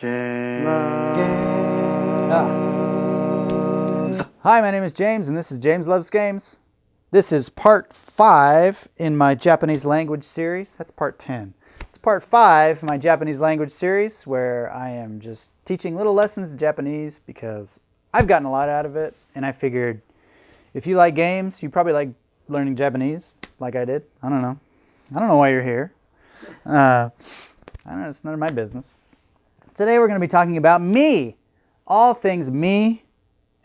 Hi, my name is James, and this is James Loves Games. This is part 5 in my Japanese language series. That's part 10. It's part 5 in my Japanese language series where I am just teaching little lessons in Japanese because I've gotten a lot out of it, and I figured if you like games, you probably like learning Japanese like I did. I don't know. I don't know why you're here. I don't know. It's none of my business. Today we're going to be talking about me. All things me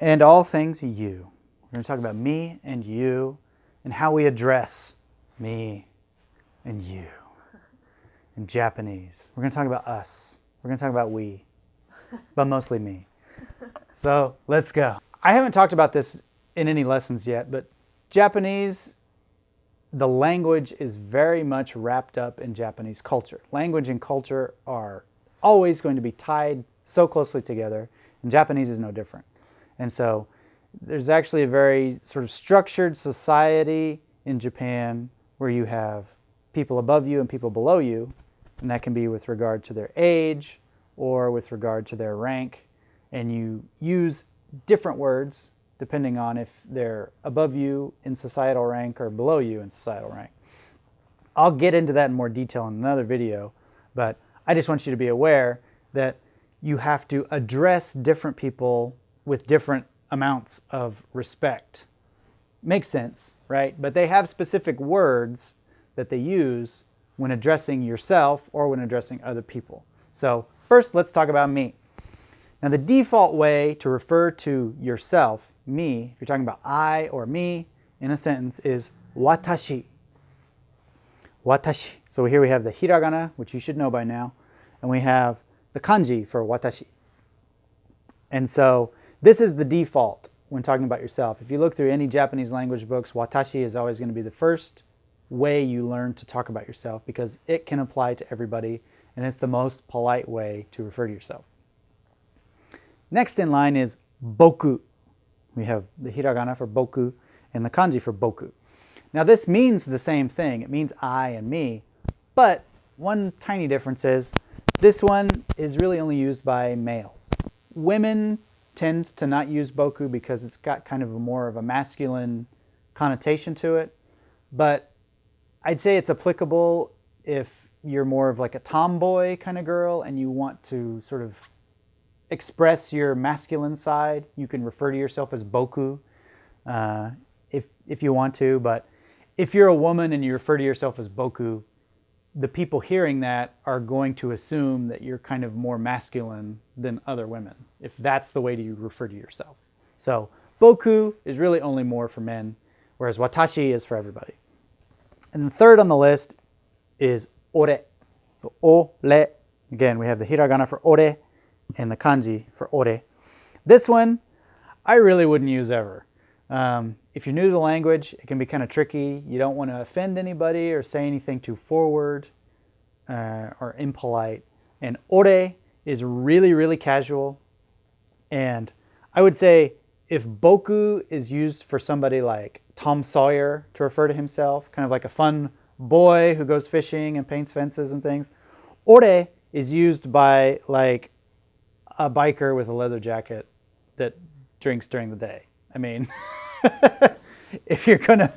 and all things you. We're going to talk about me and you and how we address me and you in Japanese. We're going to talk about us. We're going to talk about we, but mostly me. So let's go. I haven't talked about this in any lessons yet, but Japanese, the language is very much wrapped up in Japanese culture. Language and culture are always going to be tied so closely together, and Japanese is no different. And so there's actually a very sort of structured society in Japan where you have people above you and people below you, and that can be with regard to their age or with regard to their rank, and you use different words depending on if they're above you in societal rank or below you in societal rank. I'll get into that in more detail in another video, but I just want you to be aware that you have to address different people with different amounts of respect. Makes sense, right? But they have specific words that they use when addressing yourself or when addressing other people. So first, let's talk about me. Now, the default way to refer to yourself, me, if you're talking about I or me in a sentence, is watashi. Watashi. So here we have the hiragana, which you should know by now, and we have the kanji for watashi. And so this is the default when talking about yourself. If you look through any Japanese language books, watashi is always going to be the first way you learn to talk about yourself because it can apply to everybody, and it's the most polite way to refer to yourself. Next in line is boku. We have the hiragana for boku and the kanji for boku. Now this means the same thing. It means I and me, but one tiny difference is this one is really only used by males. Women tend to not use boku because it's got kind of more of a masculine connotation to it, but I'd say it's applicable if you're more of like a tomboy kind of girl and you want to sort of express your masculine side. You can refer to yourself as boku if you want to, but if you're a woman and you refer to yourself as boku, the people hearing that are going to assume that you're kind of more masculine than other women, if that's the way you refer to yourself. So boku is really only more for men, whereas watashi is for everybody. And the third on the list is ore. So ore. Again, we have the hiragana for ore and the kanji for ore. This one, I really wouldn't use ever. If you're new to the language, it can be kind of tricky. You don't want to offend anybody or say anything too forward or impolite. And ore is really, really casual. And I would say if boku is used for somebody like Tom Sawyer to refer to himself, kind of like a fun boy who goes fishing and paints fences and things, ore is used by like a biker with a leather jacket that drinks during the day. I mean, if you're gonna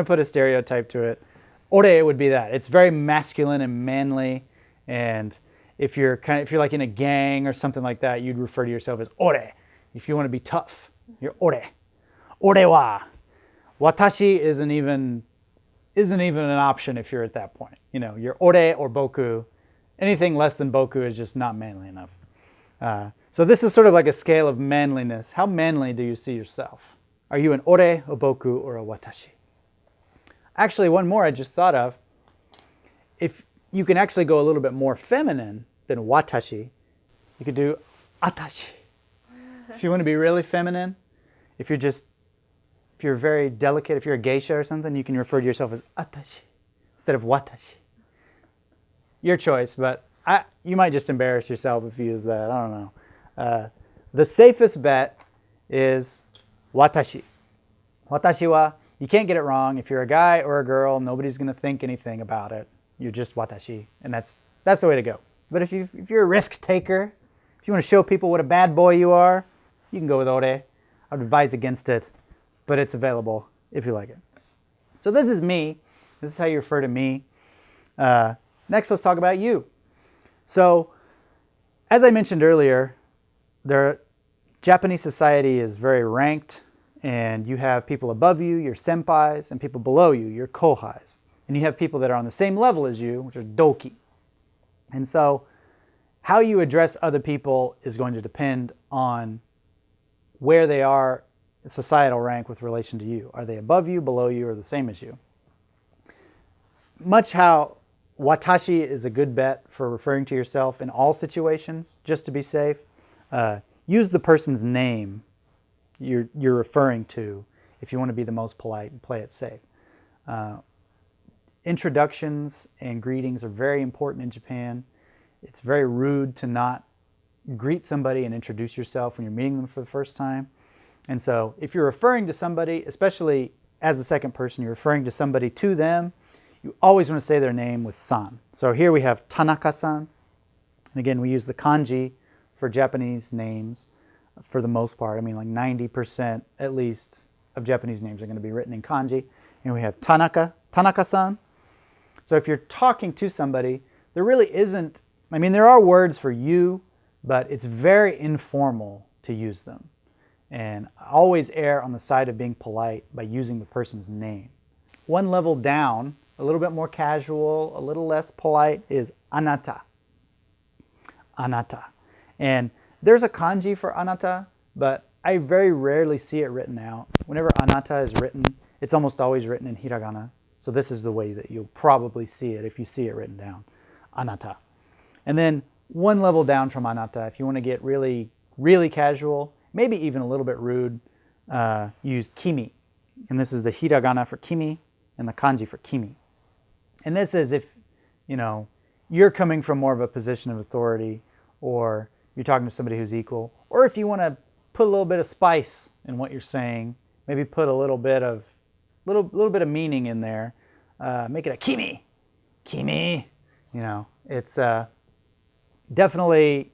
put a stereotype to it, ore would be that. It's very masculine and manly, and if you're like in a gang or something like that, you'd refer to yourself as ore. If you want to be tough, you're ore. Ore wa. Watashi isn't even an option if you're at that point. You know, you're ore or boku. Anything less than boku is just not manly enough. So this is sort of like a scale of manliness. How manly do you see yourself? Are you an ore, a boku, or a watashi? Actually, one more I just thought of. If you can actually go a little bit more feminine than watashi, you could do atashi. If you want to be really feminine, if you're very delicate, if you're a geisha or something, you can refer to yourself as atashi instead of watashi. Your choice, but you might just embarrass yourself if you use that. I don't know. The safest bet is watashi. Watashi wa, you can't get it wrong. If you're a guy or a girl, nobody's going to think anything about it. You're just watashi, and that's the way to go. But if you're a risk taker If you want to show people what a bad boy you are, you can go with ore. I would advise against it, but it's available if you like it. So this is me. This is how you refer to me. Next, let's talk about you. So, as I mentioned earlier, Japanese society is very ranked, and you have people above you, your senpais, and people below you, your kohais. And you have people that are on the same level as you, which are doki. And so, how you address other people is going to depend on where they are in societal rank with relation to you. Are they above you, below you, or the same as you? Much how watashi is a good bet for referring to yourself in all situations, just to be safe. Use the person's name you're referring to if you want to be the most polite and play it safe. Introductions and greetings are very important in Japan. It's very rude to not greet somebody and introduce yourself when you're meeting them for the first time. And so if you're referring to somebody, especially as the second person, you're referring to somebody to them, you always want to say their name with san. So here we have Tanaka-san. And again, we use the kanji for Japanese names for the most part. I mean, like 90% at least of Japanese names are going to be written in kanji. And we have Tanaka-san. So if you're talking to somebody, there really isn't, I mean, there are words for you, but it's very informal to use them. And always err on the side of being polite by using the person's name. One level down, a little bit more casual, a little less polite, is anata. Anata. And there's a kanji for anata, but I very rarely see it written out. Whenever anata is written, it's almost always written in hiragana. So this is the way that you'll probably see it if you see it written down. Anata. And then one level down from anata, if you want to get really, really casual, maybe even a little bit rude, use kimi. And this is the hiragana for kimi and the kanji for kimi. And this is if, you're coming from more of a position of authority, or you're talking to somebody who's equal, or if you want to put a little bit of spice in what you're saying, maybe put a little bit of meaning in there, make it a kimi. Kimi. It's definitely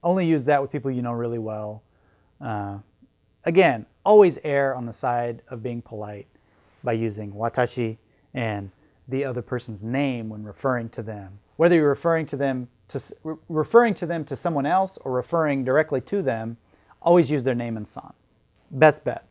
only use that with people you know really well. Again, always err on the side of being polite by using watashi and the other person's name when referring to them. Whether you're referring to them to someone else or referring directly to them, always use their name and san. Best bet.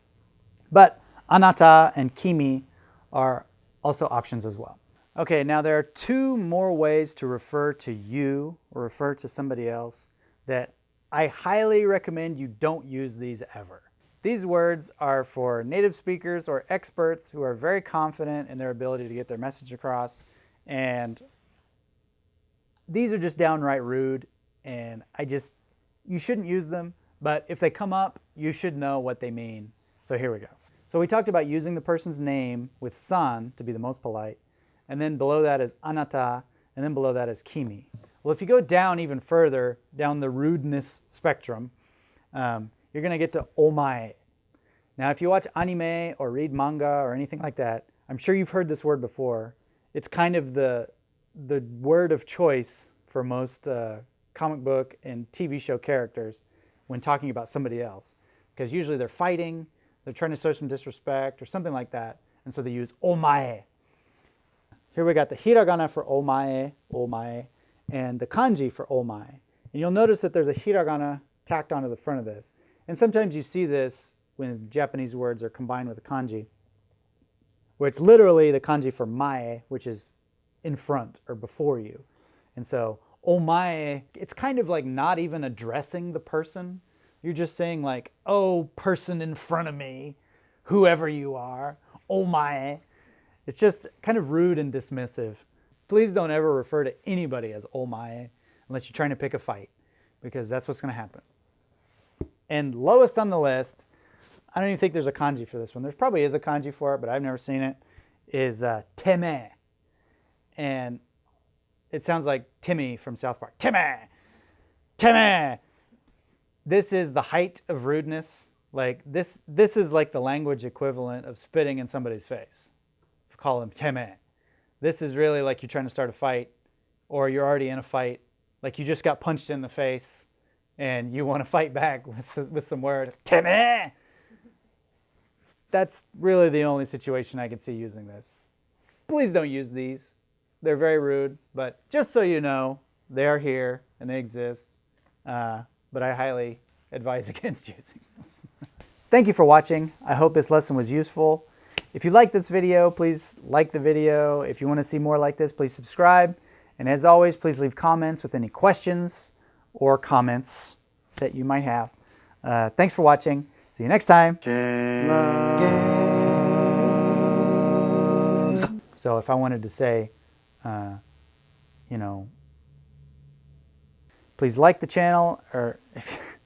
But anata and kimi are also options as well. Okay, now there are two more ways to refer to you or refer to somebody else that I highly recommend you don't use these ever. These words are for native speakers or experts who are very confident in their ability to get their message across, and these are just downright rude, and you shouldn't use them, but if they come up, you should know what they mean. So here we go. So we talked about using the person's name with san to be the most polite, and then below that is anata, and then below that is kimi. Well, if you go down even further, down the rudeness spectrum, you're going to get to omae. Now, if you watch anime or read manga or anything like that, I'm sure you've heard this word before. It's kind of the word of choice for most comic book and TV show characters when talking about somebody else. Because usually they're fighting, they're trying to show some disrespect or something like that, and so they use omae. Here we got the hiragana for omae, and the kanji for omae. And you'll notice that there's a hiragana tacked onto the front of this. And sometimes you see this when Japanese words are combined with a kanji, where it's literally the kanji for mae, which is in front or before you. And so omae, it's kind of like not even addressing the person. You're just saying like, oh, person in front of me, whoever you are, omae. It's just kind of rude and dismissive. Please don't ever refer to anybody as omae unless you're trying to pick a fight, because that's what's going to happen. And lowest on the list, I don't even think there's a kanji for this one. There probably is a kanji for it, but I've never seen it, is teme. And it sounds like Timmy from South Park. Teme! Teme! This is the height of rudeness. Like this is like the language equivalent of spitting in somebody's face. Call them teme. This is really like you're trying to start a fight, or you're already in a fight, like you just got punched in the face and you want to fight back with some words, Timmy. That's really the only situation I could see using this. Please don't use these. They're very rude, but just so you know, they are here and they exist. But I highly advise against using them. Thank you for watching. I hope this lesson was useful. If you like this video, please like the video. If you want to see more like this, please subscribe. And as always, please leave comments with any questions or comments that you might have. Thanks for watching. See you next time. So if I wanted to say, you know, please like the channel, or if,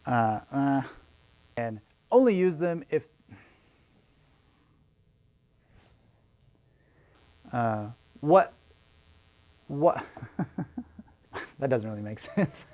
and only use them if, what, that doesn't really make sense.